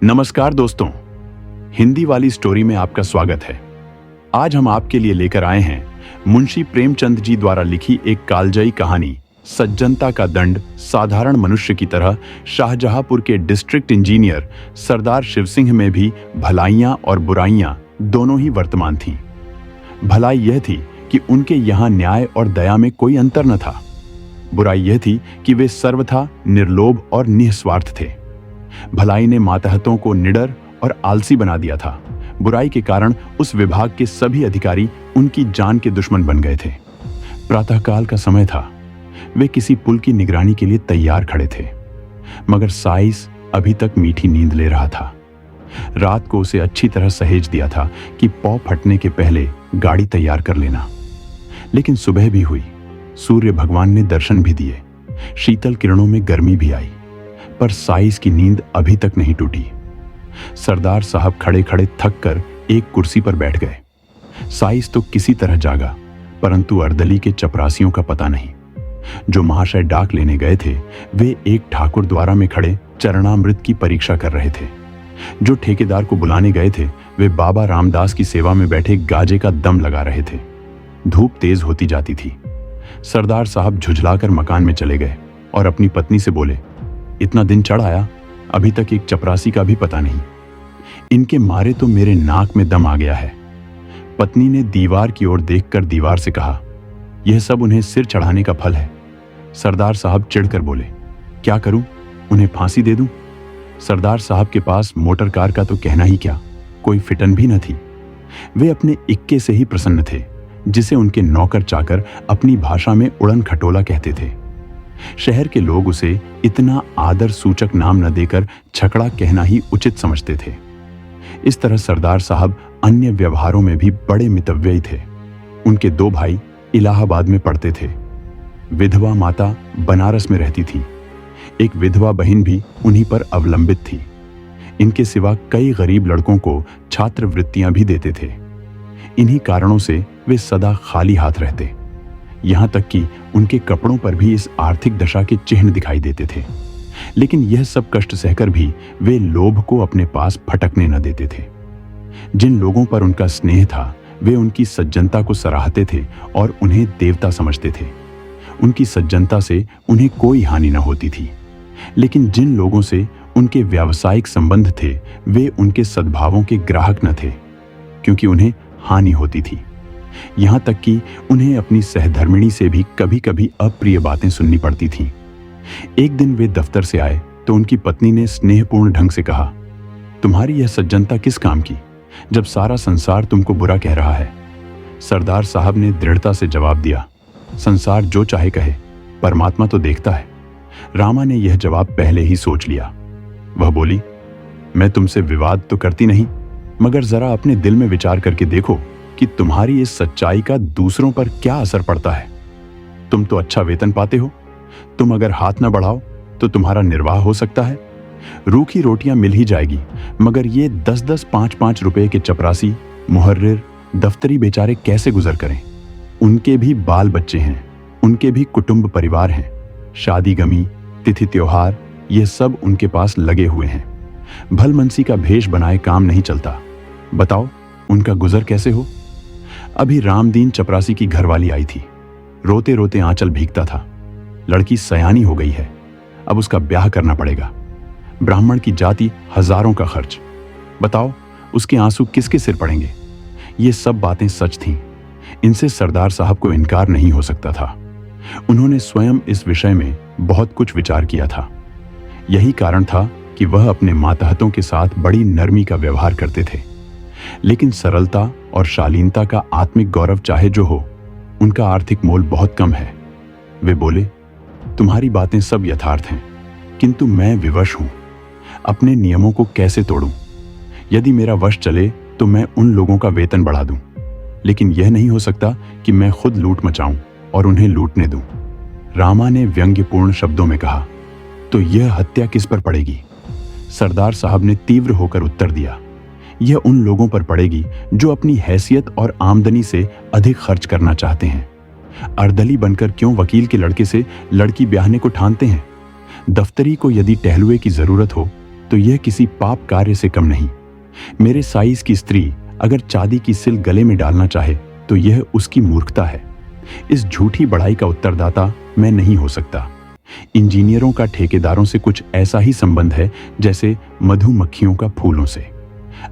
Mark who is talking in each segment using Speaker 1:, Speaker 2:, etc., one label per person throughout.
Speaker 1: नमस्कार दोस्तों, हिंदी वाली स्टोरी में आपका स्वागत है। आज हम आपके लिए लेकर आए हैं मुंशी प्रेमचंद जी द्वारा लिखी एक कालजयी कहानी, सज्जनता का दंड। साधारण मनुष्य की तरह शाहजहांपुर के डिस्ट्रिक्ट इंजीनियर सरदार शिव सिंह में भी भलाइयां और बुराइयां दोनों ही वर्तमान थीं। भलाई यह थी कि उनके यहाँ न्याय और दया में कोई अंतर न था। बुराई यह थी कि वे सर्वथा निर्लोभ और निस्वार्थ थे। भलाई ने मातहतों को निडर और आलसी बना दिया था। बुराई के कारण उस विभाग के सभी अधिकारी उनकी जान के दुश्मन बन गए थे। प्रातःकाल का समय था। वे किसी पुल की निगरानी के लिए तैयार खड़े थे, मगर साइस अभी तक मीठी नींद ले रहा था। रात को उसे अच्छी तरह सहेज दिया था कि पौ फटने के पहले गाड़ी तैयार कर लेना। लेकिन सुबह भी हुई, सूर्य भगवान ने दर्शन भी दिए, शीतल किरणों में गर्मी भी आई, पर साइस की नींद अभी तक नहीं टूटी। सरदार साहब खड़े खड़े थक कर एक कुर्सी पर बैठ गए। साइस तो किसी तरह जागा, परंतु अर्दली के चपरासियों का पता नहीं। जो महाशय डाक लेने गए थे, वे एक ठाकुर द्वारा में खड़े चरणामृत की परीक्षा कर रहे थे। जो ठेकेदार को बुलाने गए थे, वे बाबा रामदास की सेवा में बैठे गाजे का दम लगा रहे थे। धूप तेज होती जाती थी। सरदार साहब झुझलाकर मकान में चले गए और अपनी पत्नी से बोले, इतना दिन चढ़ आया, अभी तक एक चपरासी का भी पता नहीं। इनके मारे तो मेरे नाक में दम आ गया है। पत्नी ने दीवार की ओर देखकर दीवार से कहा, यह सब उन्हें सिर चढ़ाने का फल है। सरदार साहब चिढ़कर बोले, क्या करूं, उन्हें फांसी दे दूं? सरदार साहब के पास मोटर कार का तो कहना ही क्या, कोई फिटन भी न थी। वे अपने इक्के से ही प्रसन्न थे, जिसे उनके नौकर चाकर अपनी भाषा में उड़न खटोला कहते थे। शहर के लोग उसे इतना आदर सूचक नाम न देकर छकड़ा कहना ही उचित समझते थे। इस तरह सरदार साहब अन्य व्यवहारों में भी बड़े मितव्ययी थे। उनके दो भाई इलाहाबाद में पढ़ते थे। विधवा माता बनारस में रहती थी। एक विधवा बहन भी उन्हीं पर अवलंबित थी। इनके सिवा कई गरीब लड़कों को छात्रवृत्तियां भी देते थे। इन्हीं कारणों से वे सदा खाली हाथ रहते। यहां तक कि उनके कपड़ों पर भी इस आर्थिक दशा के चिन्ह दिखाई देते थे। लेकिन यह सब कष्ट सहकर भी वे लोभ को अपने पास फटकने न देते थे। जिन लोगों पर उनका स्नेह था, वे उनकी सज्जनता को सराहते थे और उन्हें देवता समझते थे। उनकी सज्जनता से उन्हें कोई हानि न होती थी। लेकिन जिन लोगों से उनके व्यावसायिक संबंध थे, वे उनके सद्भावों के ग्राहक न थे, क्योंकि उन्हें हानि होती थी। यहां तक कि उन्हें अपनी सहधर्मिणी से भी कभी कभी अप्रिय बातें सुननी पड़ती थीं। एक दिन वे दफ्तर से आए तो उनकी पत्नी ने स्नेहपूर्ण ढंग से कहा, तुम्हारी यह सज्जनता किस काम की, जब सारा संसार तुमको बुरा कह रहा है? सरदार साहब ने दृढ़ता से जवाब दिया, संसार जो चाहे कहे, परमात्मा तो देखता है। रामा ने यह जवाब पहले ही सोच लिया। वह बोली, मैं तुमसे विवाद तो करती नहीं, मगर जरा अपने दिल में विचार करके देखो कि तुम्हारी इस सच्चाई का दूसरों पर क्या असर पड़ता है। तुम तो अच्छा वेतन पाते हो। तुम अगर हाथ न बढ़ाओ तो तुम्हारा निर्वाह हो सकता है। रूखी रोटियां मिल ही जाएगी, मगर ये 10-10, 5-5 रुपए के चपरासी, मुहर्रिर, दफ्तरी बेचारे कैसे गुजर करें? उनके भी बाल बच्चे हैं, उनके भी कुटुंब परिवार हैं। शादी गमी, तिथि त्योहार, ये सब उनके पास लगे हुए हैं। भलमनसी का भेष बनाए काम नहीं चलता। बताओ उनका गुजर कैसे हो? अभी रामदीन चपरासी की घरवाली आई थी। रोते रोते आंचल भीगता था। लड़की सयानी हो गई है, अब उसका ब्याह करना पड़ेगा। ब्राह्मण की जाति, हजारों का खर्च। बताओ उसके आंसू किसके सिर पड़ेंगे? ये सब बातें सच थीं। इनसे सरदार साहब को इनकार नहीं हो सकता था। उन्होंने स्वयं इस विषय में बहुत कुछ विचार किया था। यही कारण था कि वह अपने मातहतों के साथ बड़ी नरमी का व्यवहार करते थे। लेकिन सरलता और शालीनता का आत्मिक गौरव चाहे जो हो, उनका आर्थिक मोल बहुत कम है। वे बोले, तुम्हारी बातें सब यथार्थ हैं, किंतु मैं विवश हूं। अपने नियमों को कैसे तोड़ूं? यदि मेरा वश चले तो मैं उन लोगों का वेतन बढ़ा दूं, लेकिन यह नहीं हो सकता कि मैं खुद लूट मचाऊं और उन्हें लूटने दूं। रामा ने व्यंग्यपूर्ण शब्दों में कहा, तो यह हत्या किस पर पड़ेगी? सरदार साहब ने तीव्र होकर उत्तर दिया, यह उन लोगों पर पड़ेगी जो अपनी हैसियत और आमदनी से अधिक खर्च करना चाहते हैं। अर्दली बनकर क्यों वकील के लड़के से लड़की ब्याहने को ठानते हैं? दफ्तरी को यदि टहलुए की जरूरत हो तो यह किसी पाप कार्य से कम नहीं। मेरे साइज की स्त्री अगर चांदी की सिल गले में डालना चाहे तो यह उसकी मूर्खता है। इस झूठी बढ़ाई का उत्तरदाता मैं नहीं हो सकता। इंजीनियरों का ठेकेदारों से कुछ ऐसा ही संबंध है जैसे मधुमक्खियों का फूलों से।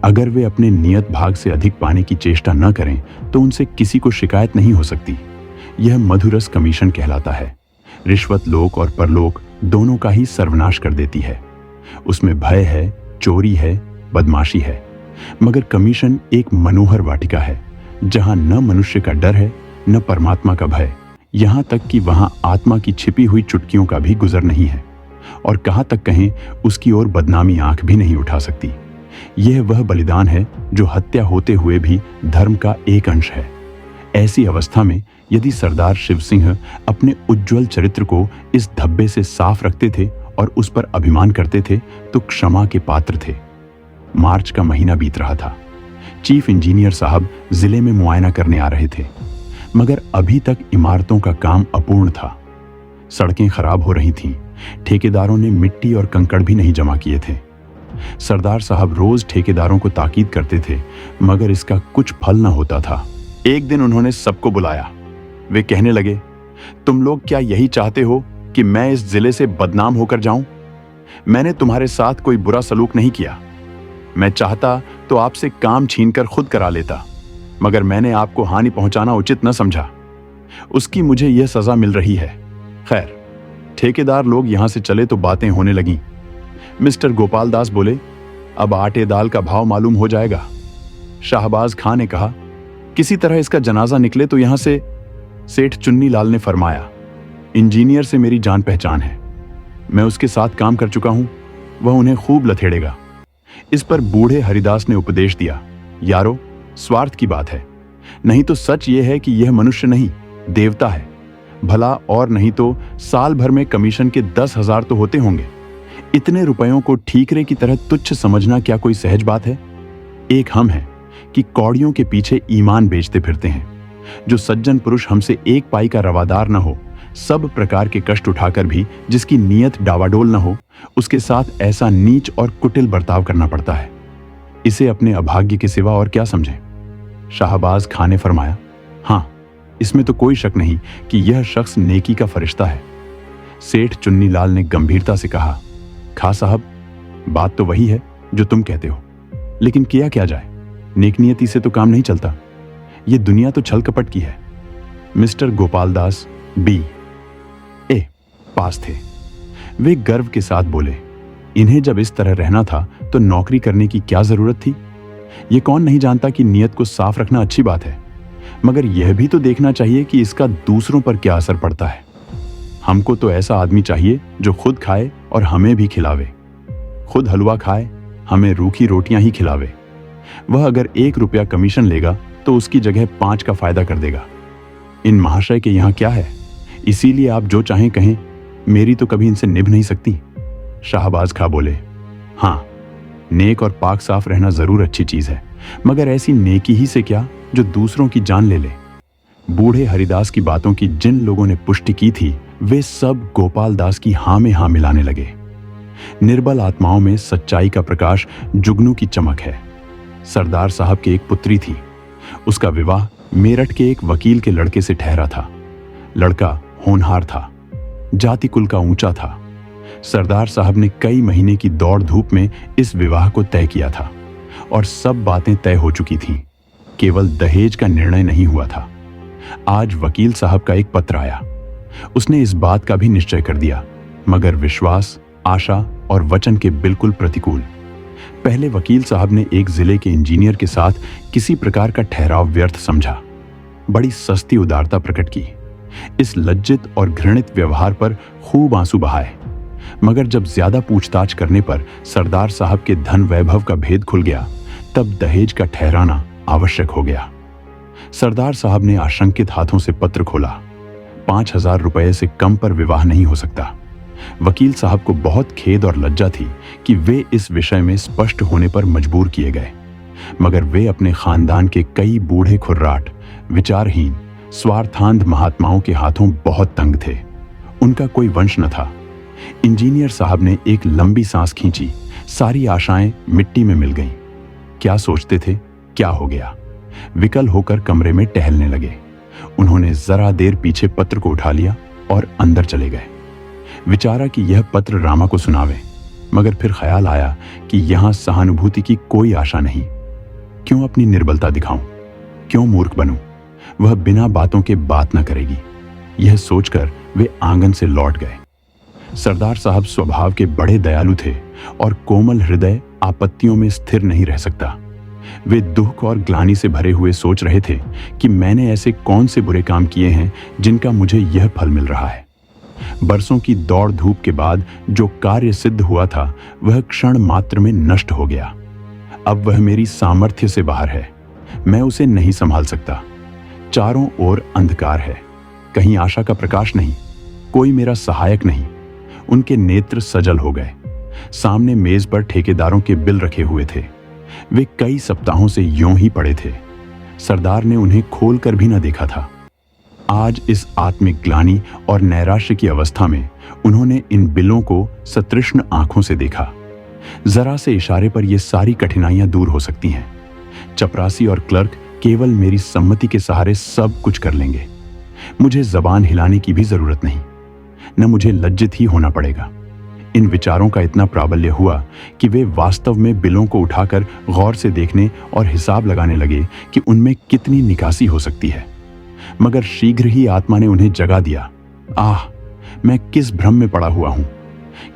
Speaker 1: अगर वे अपने नियत भाग से अधिक पाने की चेष्टा न करें तो उनसे किसी को शिकायत नहीं हो सकती। यह मधुरस कमीशन कहलाता है। रिश्वत लोक और परलोक दोनों का ही सर्वनाश कर देती है। उसमें भय है, चोरी है, बदमाशी है, मगर कमीशन एक मनोहर वाटिका है जहां न मनुष्य का डर है न परमात्मा का भय। यहां तक कि वहां आत्मा की छिपी हुई चुटकियों का भी गुजर नहीं है, और कहां तक कहें उसकी ओर बदनामी आंख भी नहीं उठा सकती। यह वह बलिदान है जो हत्या होते हुए भी धर्म का एक अंश है। ऐसी अवस्था में यदि सरदार शिव सिंह अपने उज्जवल चरित्र को इस धब्बे से साफ रखते थे और उस पर अभिमान करते थे तो क्षमा के पात्र थे। मार्च का महीना बीत रहा था। चीफ इंजीनियर साहब जिले में मुआयना करने आ रहे थे, मगर अभी तक इमारतों का काम अपूर्ण था। सड़कें खराब हो रही थीं। ठेकेदारों ने मिट्टी और कंकड़ भी नहीं जमा किए थे। सरदार साहब रोज ठेकेदारों को ताकीद करते थे, मगर इसका कुछ फल न होता था। एक दिन उन्होंने सबको बुलाया। वे कहने लगे, तुम लोग क्या यही चाहते हो कि मैं इस जिले से बदनाम होकर जाऊं? मैंने तुम्हारे साथ कोई बुरा सलूक नहीं किया। मैं चाहता तो आपसे काम छीनकर खुद करा लेता, मगर मैंने आपको हानि पहुंचाना उचित न समझा। उसकी मुझे यह सजा मिल रही है। खैर, ठेकेदार लोग यहां से चले तो बातें होने लगीं। मिस्टर गोपाल दास बोले, अब आटे दाल का भाव मालूम हो जाएगा। शाहबाज खां ने कहा, किसी तरह इसका जनाजा निकले तो यहां से। सेठ चुन्नी लाल ने फरमाया, इंजीनियर से मेरी जान पहचान है, मैं उसके साथ काम कर चुका हूं, वह उन्हें खूब लथेड़ेगा। इस पर बूढ़े हरिदास ने उपदेश दिया, यारो, स्वार्थ की बात है, नहीं तो सच यह है कि यह मनुष्य नहीं देवता है। भला और नहीं तो साल भर में कमीशन के 10,000 तो होते होंगे। इतने रुपयों को ठीकरे की तरह तुच्छ समझना क्या कोई सहज बात है? एक हम हैं कि कौड़ियों के पीछे ईमान बेचते फिरते हैं। जो सज्जन पुरुष हमसे एक पाई का रवादार न हो, सब प्रकार के कष्ट उठाकर भी जिसकी नीयत डावाडोल न हो, उसके साथ ऐसा नीच और कुटिल बर्ताव करना पड़ता है। इसे अपने अभाग्य के सिवा और क्या समझें? शाहबाज खां ने फरमाया, हां, इसमें तो कोई शक नहीं कि यह शख्स नेकी का फरिश्ता है। सेठ चुन्नी लाल ने गंभीरता से कहा, खां साहब, बात तो वही है जो तुम कहते हो, लेकिन किया क्या जाए? नेकनियती से तो काम नहीं चलता। यह दुनिया तो छल कपट की है। मिस्टर गोपाल दास BA पास थे। वे गर्व के साथ बोले, इन्हें जब इस तरह रहना था तो नौकरी करने की क्या जरूरत थी? ये कौन नहीं जानता कि नियत को साफ रखना अच्छी बात है, मगर यह भी तो देखना चाहिए कि इसका दूसरों पर क्या असर पड़ता है। हमको तो ऐसा आदमी चाहिए जो खुद खाए और हमें भी खिलावे। खुद हलवा खाए, हमें रूखी रोटियां ही खिलावे। वह अगर 1 रुपया कमीशन लेगा तो उसकी जगह 5 का फायदा कर देगा। इन महाशय के यहां क्या है? इसीलिए आप जो चाहें कहें, मेरी तो कभी इनसे निभ नहीं सकती। शाहबाज खां बोले, हां, नेक और पाक साफ रहना जरूर अच्छी चीज है, मगर ऐसी नेकी ही से क्या जो दूसरों की जान ले ले। बूढ़े हरिदास की बातों की जिन लोगों ने पुष्टि की थी, वे सब गोपाल दास की हां में हां मिलाने लगे। निर्बल आत्माओं में सच्चाई का प्रकाश, जुगनू की चमक है। सरदार साहब की एक पुत्री थी। उसका विवाह मेरठ के एक वकील के लड़के से ठहरा था। लड़का होनहार था, जाति कुल का ऊंचा था। सरदार साहब ने कई महीने की दौड़ धूप में इस विवाह को तय किया था और सब बातें तय हो चुकी थीं। केवल दहेज का निर्णय नहीं हुआ था। आज वकील साहब का एक पत्र आया। उसने इस बात का भी निश्चय कर दिया, मगर विश्वास, आशा और वचन के बिल्कुल प्रतिकूल। पहले वकील साहब ने एक जिले के इंजीनियर के साथ किसी प्रकार का ठहराव व्यर्थ समझा। बड़ी सस्ती उदारता प्रकट की। इस लज्जित और घृणित व्यवहार पर खूब आंसू बहाए, मगर जब ज्यादा पूछताछ करने पर सरदार साहब के धन वैभव का भेद खुल गया, तब दहेज का ठहराना आवश्यक हो गया। सरदार साहब ने आशंकित हाथों से पत्र खोला। 5,000 रुपये से कम पर विवाह नहीं हो सकता। वकील साहब को बहुत खेद और लज्जा थी कि वे इस विषय में स्पष्ट होने पर मजबूर किए गए, मगर वे अपने खानदान के कई बूढ़े खुर्राट, विचारहीन, स्वार्थांध महात्माओं के हाथों बहुत तंग थे। उनका कोई वंश न था। इंजीनियर साहब ने एक लंबी सांस खींची, सारी आशाएं मिट्टी में मिल गईं। क्या सोचते थे, क्या हो गया? विकल होकर कमरे में टहलने लगे। उन्होंने जरा देर पीछे पत्र को उठा लिया और अंदर चले गए। विचारा कि यह पत्र रामा को सुनावे, मगर फिर ख्याल आया कि यहां सहानुभूति की कोई आशा नहीं। क्यों अपनी निर्बलता दिखाऊं, क्यों मूर्ख बनूं? वह बिना बातों के बात न करेगी। यह सोचकर वे आंगन से लौट गए। सरदार साहब स्वभाव के बड़े दयालु थे और कोमल हृदय आपत्तियों में स्थिर नहीं रह सकता। वे दुख और ग्लानि से भरे हुए सोच रहे थे कि मैंने ऐसे कौन से बुरे काम किए हैं जिनका मुझे यह फल मिल रहा है। बरसों की दौड़ धूप के बाद जो कार्य सिद्ध हुआ था वह क्षण मात्र में नष्ट हो गया। अब वह मेरी सामर्थ्य से बाहर है, मैं उसे नहीं संभाल सकता। चारों ओर अंधकार है, कहीं आशा का प्रकाश नहीं, कोई मेरा सहायक नहीं। उनके नेत्र सजल हो गए। सामने मेज पर ठेकेदारों के बिल रखे हुए थे। वे कई सप्ताहों से यूं ही पड़े थे। सरदार ने उन्हें खोलकर भी न देखा था। आज इस आत्मिक ग्लानि और नैराश्य की अवस्था में उन्होंने इन बिलों को सतृष्ण आंखों से देखा। जरा से इशारे पर ये सारी कठिनाइयां दूर हो सकती हैं। चपरासी और क्लर्क केवल मेरी सम्मति के सहारे सब कुछ कर लेंगे। मुझे जबान हिलाने की भी जरूरत नहीं, न मुझे लज्जित ही होना पड़ेगा। इन विचारों का इतना प्राबल्य हुआ कि वे वास्तव में बिलों को उठाकर गौर से देखने और हिसाब लगाने लगे कि उनमें कितनी निकासी हो सकती है। मगर शीघ्र ही आत्मा ने उन्हें जगा दिया। आह, मैं किस भ्रम में पड़ा हुआ हूं।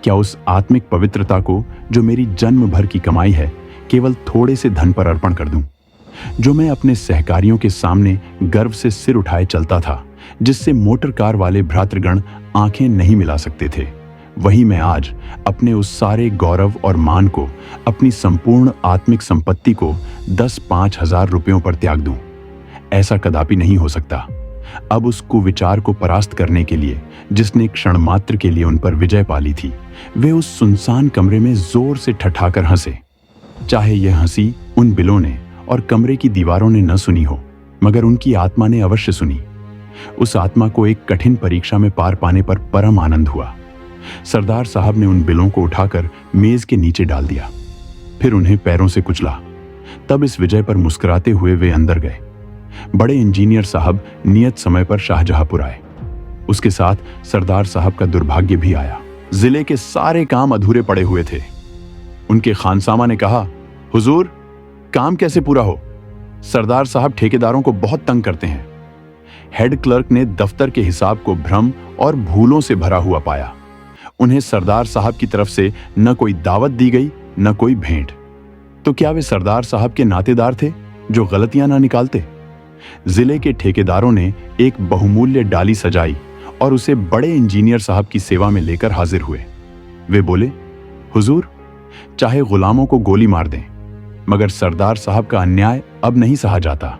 Speaker 1: क्या उस आत्मिक पवित्रता को जो मेरी जन्म भर की कमाई है केवल थोड़े से धन पर अर्पण कर दूं? जो मैं अपने सहकारियों के सामने गर्व से सिर उठाए चलता था, जिससे मोटर कार वाले भ्रातृगण आंखें नहीं मिला सकते थे, वही मैं आज अपने उस सारे गौरव और मान को, अपनी संपूर्ण आत्मिक संपत्ति को 10-5 हजार रुपयों पर त्याग दूं? ऐसा कदापि नहीं हो सकता। अब उस कुविचार को परास्त करने के लिए, जिसने क्षण मात्र के लिए उन पर विजय पाली थी, वे उस सुनसान कमरे में जोर से ठठाकर हंसे। चाहे यह हंसी उन बिलों ने और कमरे की दीवारों ने न सुनी हो, मगर उनकी आत्मा ने अवश्य सुनी। उस आत्मा को एक कठिन परीक्षा में पार पाने पर परम आनंद हुआ। सरदार साहब ने उन बिलों को उठाकर मेज के नीचे डाल दिया, फिर उन्हें पैरों से कुचला। तब इस विजय पर मुस्कुराते हुए वे अंदर गए। बड़े इंजीनियर साहब नियत समय पर शाहजहांपुर आए। उसके साथ सरदार साहब का दुर्भाग्य भी आया। जिले के सारे काम अधूरे पड़े हुए थे। उनके खानसामा ने कहा, हुजूर, काम कैसे पूरा हो? सरदार साहब ठेकेदारों को बहुत तंग करते हैं। हेड क्लर्क ने दफ्तर के हिसाब को भ्रम और भूलों से भरा हुआ पाया। उन्हें सरदार साहब की तरफ से न कोई दावत दी गई, न कोई भेंट। तो क्या वे सरदार साहब के नातेदार थे जो गलतियां ना निकालते? जिले के ठेकेदारों ने एक बहुमूल्य डाली सजाई और उसे बड़े इंजीनियर साहब की सेवा में लेकर हाजिर हुए। वे बोले, हुजूर, चाहे गुलामों को गोली मार दें, मगर सरदार साहब का अन्याय अब नहीं सहा जाता।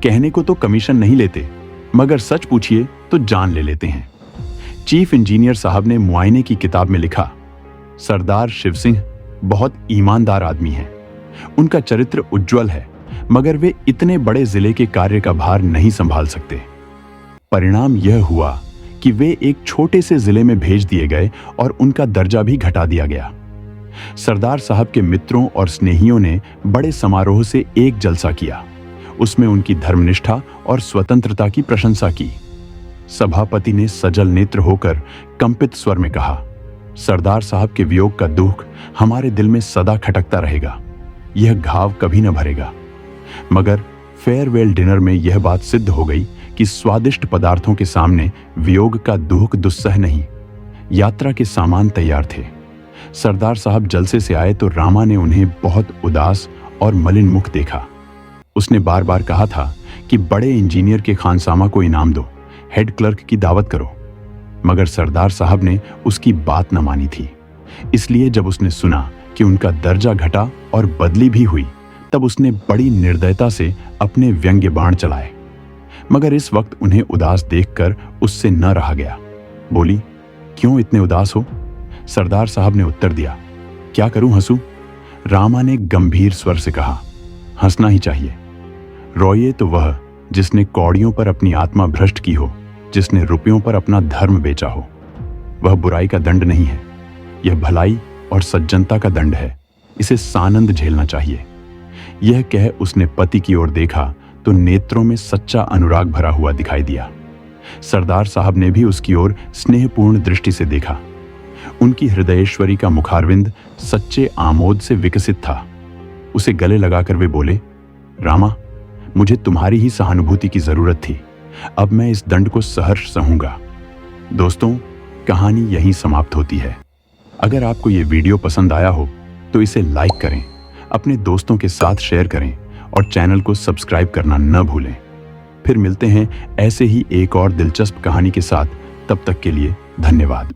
Speaker 1: कहने को तो कमीशन नहीं लेते, मगर सच पूछिए तो जान ले लेते हैं। चीफ इंजीनियर साहब ने मुआयने की किताब में लिखा, सरदार शिव सिंह बहुत ईमानदार आदमी हैं। उनका चरित्र उज्जवल है, मगर वे इतने बड़े जिले के कार्य का भार नहीं संभाल सकते। परिणाम यह हुआ कि वे एक छोटे से जिले में भेज दिए गए और उनका दर्जा भी घटा दिया गया। सरदार साहब के मित्रों और स्नेहियों ने बड़े समारोह से एक जलसा किया। उसमें उनकी धर्मनिष्ठा और स्वतंत्रता की प्रशंसा की। सभापति ने सजल नेत्र होकर कंपित स्वर में कहा, सरदार साहब के वियोग का दुख हमारे दिल में सदा खटकता रहेगा। यह घाव कभी न भरेगा। मगर फेयरवेल डिनर में यह बात सिद्ध हो गई कि स्वादिष्ट पदार्थों के सामने वियोग का दुख दुस्सह नहीं। यात्रा के सामान तैयार थे। सरदार साहब जलसे से आए तो रामा ने उन्हें बहुत उदास और मलिन मुख देखा। उसने बार बार कहा था कि बड़े इंजीनियर के खानसामा को इनाम दो, हेड क्लर्क की दावत करो, मगर सरदार साहब ने उसकी बात न मानी थी। इसलिए जब उसने सुना कि उनका दर्जा घटा और बदली भी हुई, तब उसने बड़ी निर्दयता से अपने व्यंग्य बाण चलाए। मगर इस वक्त उन्हें उदास देखकर उससे न रहा गया। बोली, क्यों इतने उदास हो? सरदार साहब ने उत्तर दिया, क्या करूं, हंसूं? रामा ने गंभीर स्वर से कहा, हंसना ही चाहिए। रोइए तो वह जिसने कौड़ियों पर अपनी आत्मा भ्रष्ट की हो, जिसने रुपयों पर अपना धर्म बेचा हो। वह बुराई का दंड नहीं है, यह भलाई और सज्जनता का दंड है। इसे सानंद झेलना चाहिए। यह कह उसने पति की ओर देखा तो नेत्रों में सच्चा अनुराग भरा हुआ दिखाई दिया। सरदार साहब ने भी उसकी ओर स्नेहपूर्ण दृष्टि से देखा। उनकी हृदयेश्वरी का मुखारविंद सच्चे आमोद से विकसित था। उसे गले लगाकर वे बोले, रामा, मुझे तुम्हारी ही सहानुभूति की जरूरत थी। अब मैं इस दंड को सहर्ष सहूंगा। दोस्तों, कहानी यहीं समाप्त होती है। अगर आपको ये वीडियो पसंद आया हो तो इसे लाइक करें, अपने दोस्तों के साथ शेयर करें और चैनल को सब्सक्राइब करना न भूलें। फिर मिलते हैं ऐसे ही एक और दिलचस्प कहानी के साथ। तब तक के लिए धन्यवाद।